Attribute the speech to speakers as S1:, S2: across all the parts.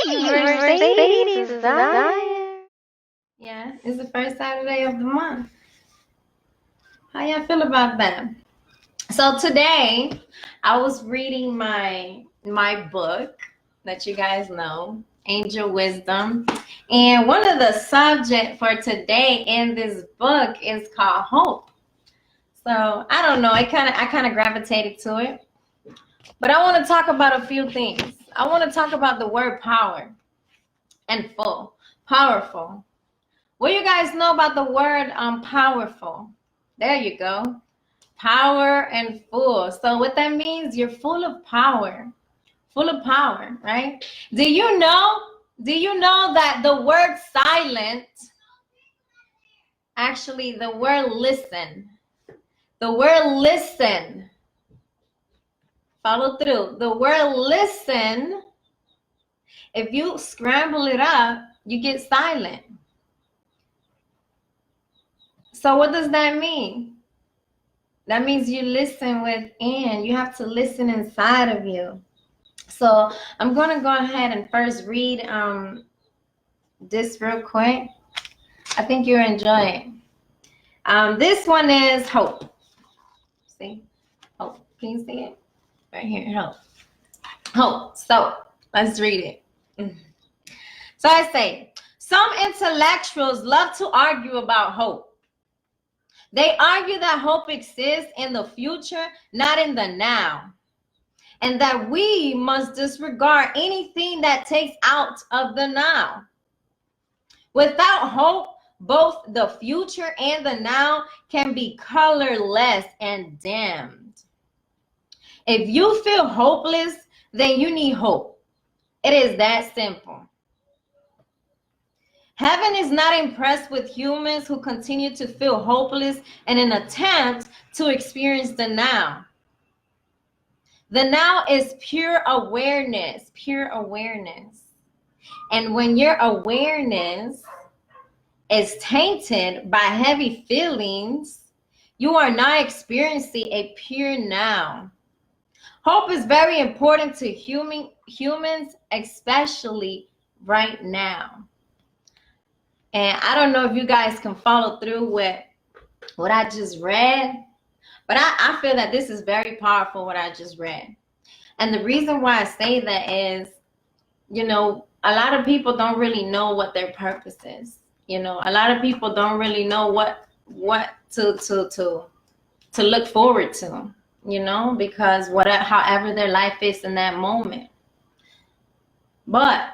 S1: Mercedes Desire.
S2: Yeah, it's the first Saturday of the month. How y'all feel about that? So today, I was reading my book that you guys know, Angel Wisdom, and one of the subjects for today in this book is called hope. So I don't know, I kind of gravitated to it, but I want to talk about a few things. I want to talk about the word power and powerful. What do you guys know about the word powerful? There you go. Power and full. So what that means, you're full of power. Full of power, right? Do you know that the word silent, actually the word listen, follow through. The word listen, if you scramble it up, you get silent. So what does that mean? That means you listen within. You have to listen inside of you. So I'm going to go ahead and first read this real quick. I think you'll enjoy it. This one is hope. See? Hope. Can you see it? Right here. Hope. Hope. So let's read it. So I say, some intellectuals love to argue about hope. They argue that hope exists in the future, not in the now, and that we must disregard anything that takes out of the now. Without hope, both the future and the now can be colorless and dimmed. If you feel hopeless, then you need hope. It is that simple. Heaven is not impressed with humans who continue to feel hopeless in an attempt to experience the now. The now is pure awareness, pure awareness. And when your awareness is tainted by heavy feelings, you are not experiencing a pure now. Hope is very important to humans, especially right now. And I don't know if you guys can follow through with what I just read, but I feel that this is very powerful, what I just read. And the reason why I say that is, you know, a lot of people don't really know what their purpose is. You know, a lot of people don't really know what to look forward to, you know, because however their life is in that moment. But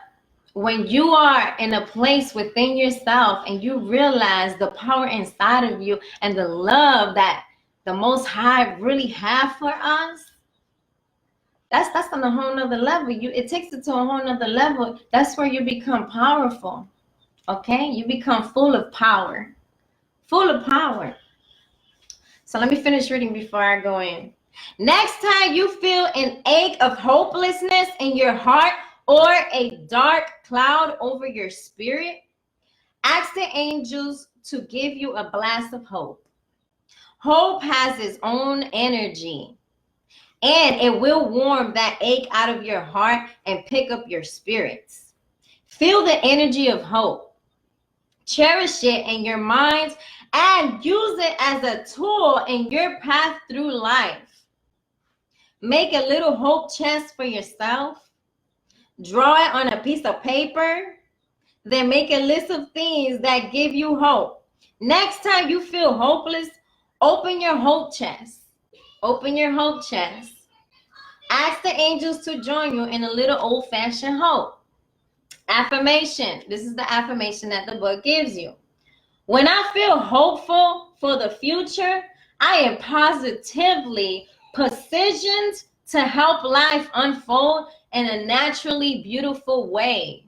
S2: when you are in a place within yourself and you realize the power inside of you and the love that the Most High really have for us, that's on a whole nother level. It takes it to a whole nother level. That's where you become powerful. Okay? You become full of power. Full of power. So let me finish reading before I go in. Next time you feel an ache of hopelessness in your heart or a dark cloud over your spirit, ask the angels to give you a blast of hope. Hope has its own energy, and it will warm that ache out of your heart and pick up your spirits. Feel the energy of hope. Cherish it in your minds and use it as a tool in your path through life. Make a little hope chest for yourself. Draw it on a piece of paper. Then make a list of things that give you hope. Next time you feel hopeless, open your hope chest. Open your hope chest. Ask the angels to join you in a little old-fashioned hope. Affirmation. This is the affirmation that the book gives you. When I feel hopeful for the future, I am positively positioned to help life unfold in a naturally beautiful way.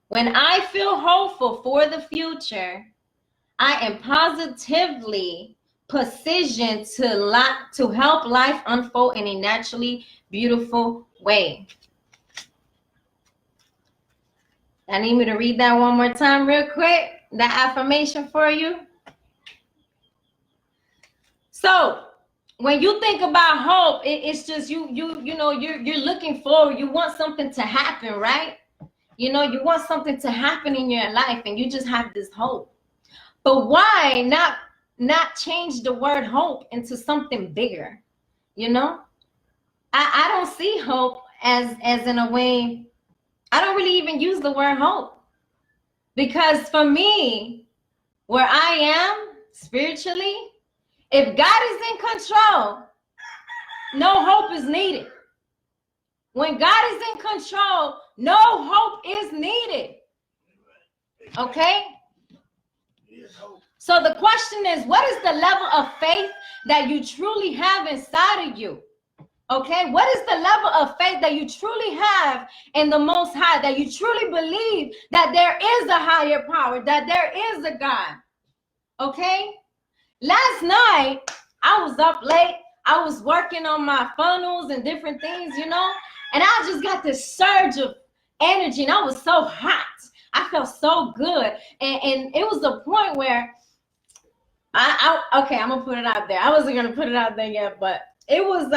S2: When I feel hopeful for the future, I am positively positioned to help life unfold in a naturally beautiful way. I need me to read that one more time real quick, that affirmation for you. So when you think about hope, it's just you're looking forward. You want something to happen, right? You know, you want something to happen in your life and you just have this hope. But why not change the word hope into something bigger? You know, I don't see hope as in a way. I don't really even use the word hope, because for me, where I am spiritually, if God is in control, no hope is needed. When God is in control, no hope is needed. Okay? So the question is, what is the level of faith that you truly have inside of you? Okay, what is the level of faith that you truly have in the Most High, that you truly believe that there is a higher power, that there is a God? Okay, last night I was up late. I was working on my funnels and different things, you know, and I just got this surge of energy, and I was so hot. I felt so good, and it was a point where okay, I'm gonna put it out there. I wasn't gonna put it out there yet, but it was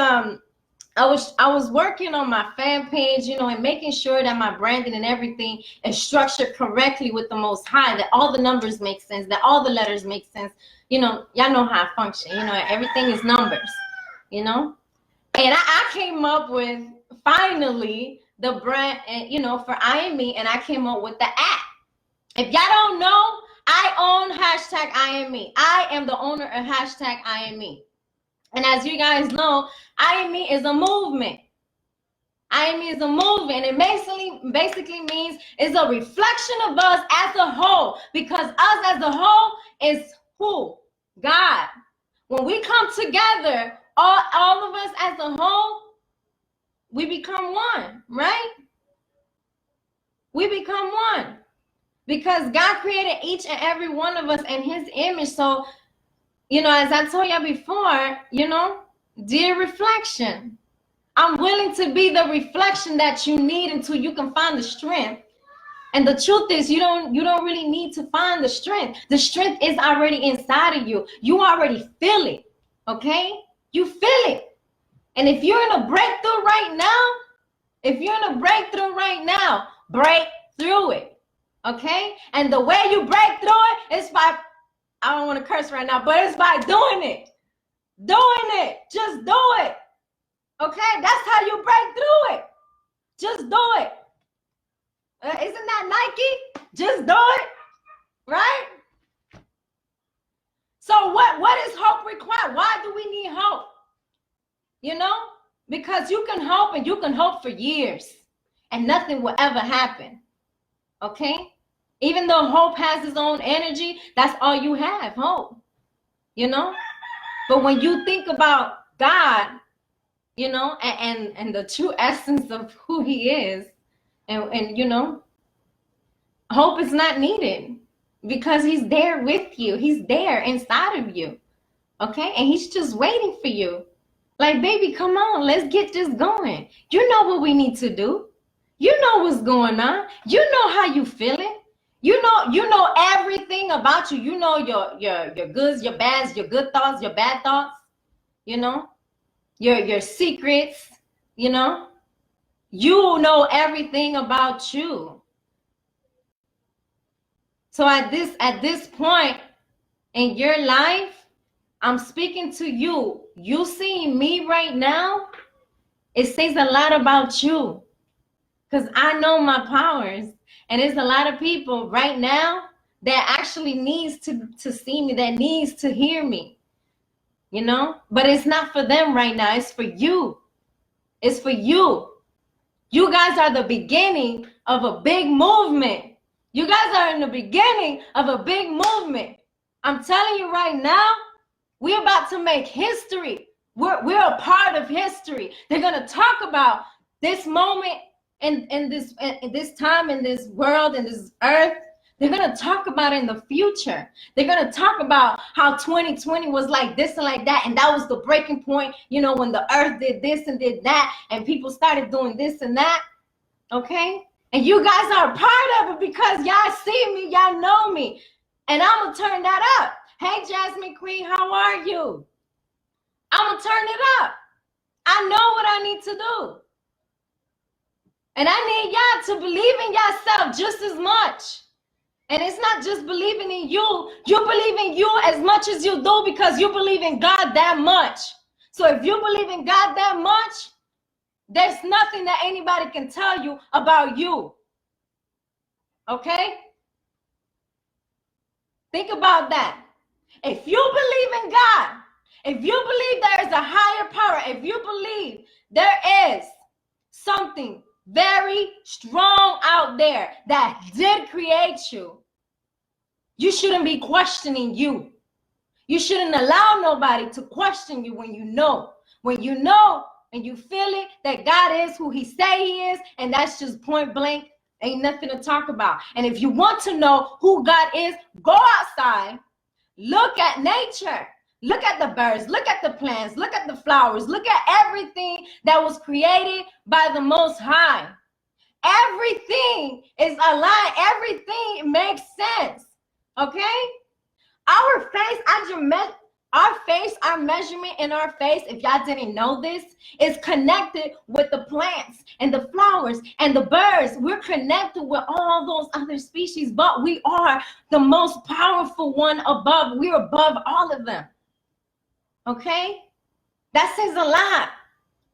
S2: I was working on my fan page, you know, and making sure that my branding and everything is structured correctly with the Most High, that all the numbers make sense, that all the letters make sense. You know, y'all know how I function. You know, everything is numbers, you know. And I came up with, finally, the brand, you know, for I Am Me, and I came up with the app. If y'all don't know, I own hashtag I Am Me. I am the owner of hashtag I Am Me. And as you guys know, I Am Me is a movement. I Am Me is a movement. It basically means it's a reflection of us as a whole, because us as a whole is who? God. When we come together, all of us as a whole, we become one, right? We become one, because God created each and every one of us in his image. So, you know, as I told you before, you know, dear reflection, I'm willing to be the reflection that you need until you can find the strength. And the truth is, you don't really need to find the strength. The strength is already inside of you. You already feel it, okay? You feel it. And if you're in a breakthrough right now, break through it, okay? And the way you break through it is by, I don't want to curse right now, but it's by doing it. Doing it. Just do it. Okay? That's how you break through it. Just do it. Isn't that Nike? Just do it. Right? So what is hope required? Why do we need hope? You know? Because you can hope, and you can hope for years, and nothing will ever happen. Okay? Even though hope has its own energy, that's all you have, hope. You know? But when you think about God, you know, and the true essence of who he is, and you know, hope is not needed, because he's there with you. He's there inside of you. Okay? And he's just waiting for you. Like, baby, come on, let's get this going. You know what we need to do. You know what's going on. You know how you feeling. You know everything about you. You know your goods, your bads, your good thoughts, your bad thoughts. You know, your secrets. You know everything about you. So at this point in your life, I'm speaking to you. You seeing me right now, it says a lot about you, because I know my powers. And there's a lot of people right now that actually needs to see me, that needs to hear me, you know? But it's not for them right now. It's for you. It's for you. You guys are the beginning of a big movement. You guys are in the beginning of a big movement. I'm telling you right now, we're about to make history. We're a part of history. They're going to talk about this moment in this time, in this world, in this earth. They're going to talk about it in the future. They're going to talk about how 2020 was like this and like that, and that was the breaking point, you know, when the earth did this and did that, and people started doing this and that, okay? And you guys are a part of it, because y'all see me, y'all know me, and I'm going to turn that up. Hey, Jasmine Queen, how are you? I'm going to turn it up. I know what I need to do. And I need y'all to believe in yourself just as much. And it's not just believing in you. You believe in you as much as you do because you believe in God that much. So if you believe in God that much, there's nothing that anybody can tell you about you. Okay? Think about that. If you believe in God, if you believe there is a higher power, if you believe there is something very strong out there that did create you, you shouldn't be questioning you. You shouldn't allow nobody to question you when you know. When you know and you feel it that God is who he say he is, and that's just point blank, ain't nothing to talk about. And if you want to know who God is, go outside, look at nature. Look at the birds, look at the plants, look at the flowers, look at everything that was created by the Most High. Everything is aligned, everything makes sense, okay? Our face, our measurement in our face, if y'all didn't know this, is connected with the plants and the flowers and the birds. We're connected with all those other species, but we are the most powerful one above. We're above all of them. Okay? That says a lot.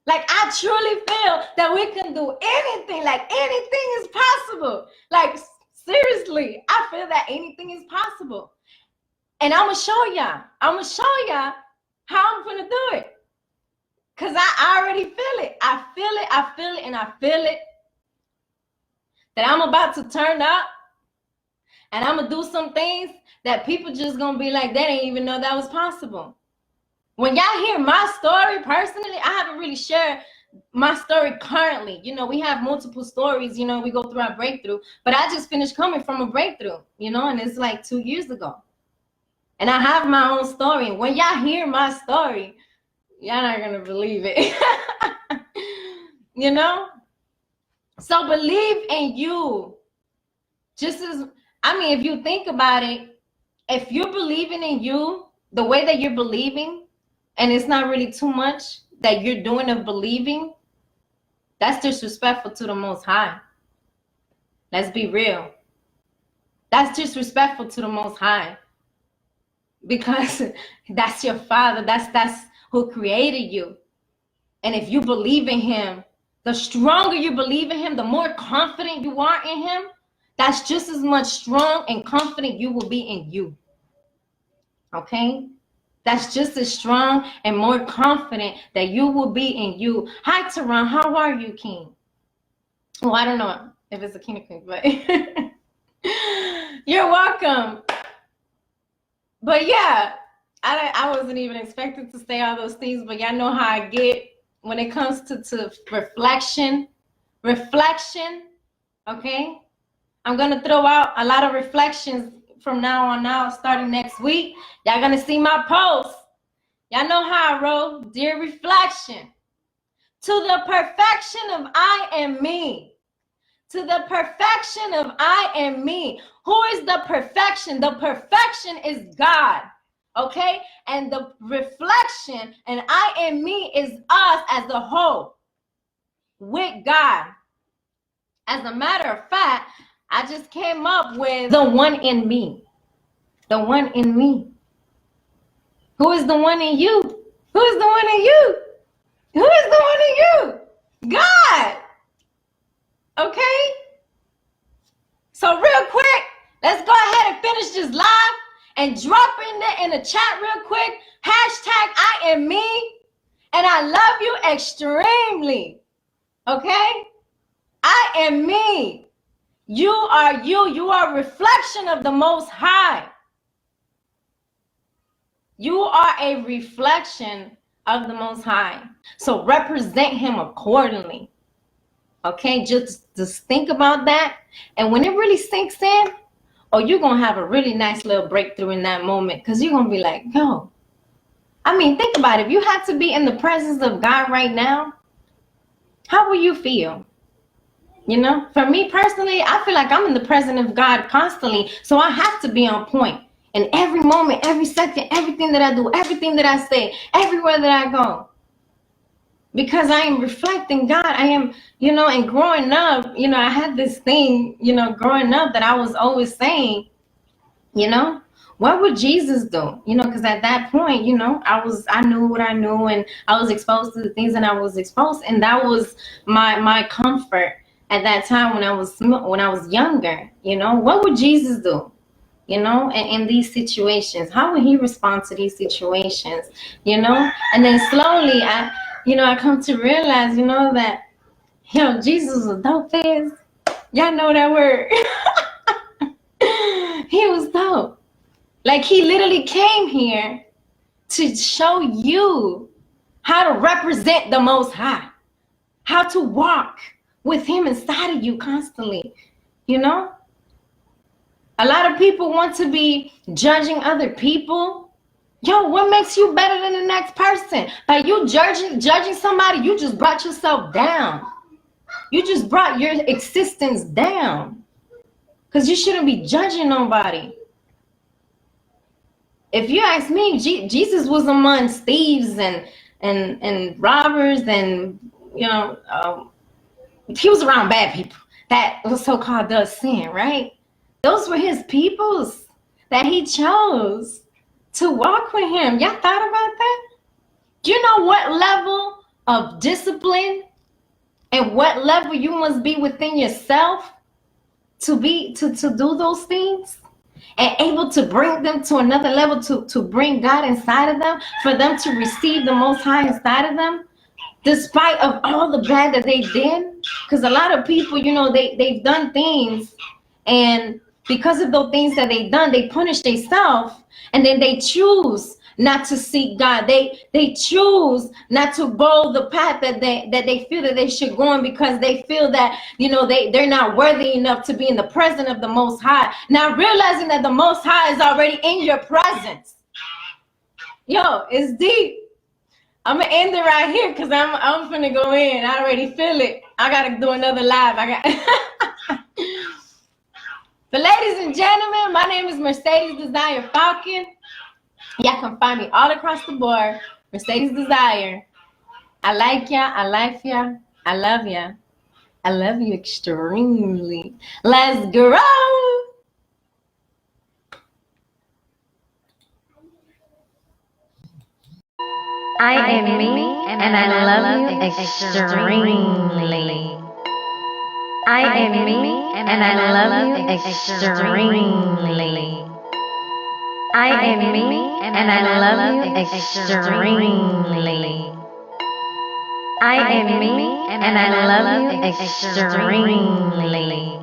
S2: Like, I truly feel that we can do anything. Like, anything is possible. Like, seriously, I feel that anything is possible. And I'm going to show y'all. I'm going to show y'all how I'm going to do it. Because I already feel it. I feel it, and I feel it. That I'm about to turn up. And I'm going to do some things that people just going to be like, they didn't even know that was possible. When y'all hear my story, personally, I haven't really shared my story currently. You know, we have multiple stories, you know, we go through our breakthrough. But I just finished coming from a breakthrough, you know, and it's like 2 years ago. And I have my own story. And when y'all hear my story, y'all not going to believe it. You know? So believe in you. Just as, I mean, if you think about it, if you're believing in you, the way that you're believing, and it's not really too much that you're doing of believing, that's disrespectful to the Most High. Let's be real. That's disrespectful to the Most High. Because that's your Father. That's who created you. And if you believe in him, the stronger you believe in him, the more confident you are in him, that's just as much strong and confident you will be in you. Okay? That's just as strong and more confident that you will be in you. Hi, Teron. How are you, King? Well, I don't know if it's a king or queen, but you're welcome. But yeah, I wasn't even expecting to say all those things, but y'all know how I get when it comes to reflection, okay? I'm going to throw out a lot of reflections from now on out, starting next week. Y'all gonna see my posts. Y'all know how I roll. Dear reflection, to the perfection of I am me. To the perfection of I am me. Who is the perfection? The perfection is God. Okay? And the reflection and I am me is us as a whole with God. As a matter of fact, I just came up with the one in me. The one in me. Who is the one in you? Who is the one in you? Who is the one in you? God. Okay? So real quick, let's go ahead and finish this live and drop in the chat real quick. Hashtag I am me. And I love you extremely. Okay? I am me. You are you. You are a reflection of the Most High. You are a reflection of the Most High. So represent him accordingly. Okay? Just think about that. And when it really sinks in, oh, you're going to have a really nice little breakthrough in that moment. Because you're going to be like, yo. I mean, think about it. If you had to be in the presence of God right now, how will you feel? You know, for me personally, I feel like I'm in the presence of God constantly. So I have to be on point. And every moment, every second, everything that I do, everything that I say, everywhere that I go. because I am reflecting God. I am, and growing up, I had this thing, growing up that I was always saying, what would Jesus do? Because at that point, I knew what I knew, and I was exposed to the things that I was exposed, and that was my comfort at that time when I was younger. What would Jesus do? In these situations, how would he respond to these situations? And then slowly I come to realize, that Jesus was dope ass. Y'all know that word. He was dope. Like, he literally came here to show you how to represent the Most High, how to walk with him inside of you constantly. A lot of people want to be judging other people. What makes you better than the next person? By you judging somebody, you just brought yourself down. You just brought your existence down. Because you shouldn't be judging nobody. If you ask me, Jesus was amongst thieves and robbers, and he was around bad people that was so-called does sin, right? Those were his peoples that he chose to walk with him. Y'all thought about that? Do you know what level of discipline and what level you must be within yourself to do those things? And able to bring them to another level, to bring God inside of them, for them to receive the Most High inside of them, despite of all the bad that they did. Because a lot of people, they've done things, and because of those things that they've done, they punish themselves, and then they choose not to seek God. They choose not to go the path that they feel that they should go on, because they feel that they're not worthy enough to be in the presence of the Most High. Now realizing that the Most High is already in your presence. It's deep. I'm gonna end it right here because I'm finna go in. I already feel it. I gotta do another live. But ladies and gentlemen, my name is Mercedes Desire Falcon. Y'all can find me all across the board. Mercedes Desire. I like ya. I like ya. I love ya. I love you extremely. Let's go.
S1: I am me, and I love you extremely. I am me, and I love you extremely. I am me, and I love you extremely. I am me, and I love you extremely.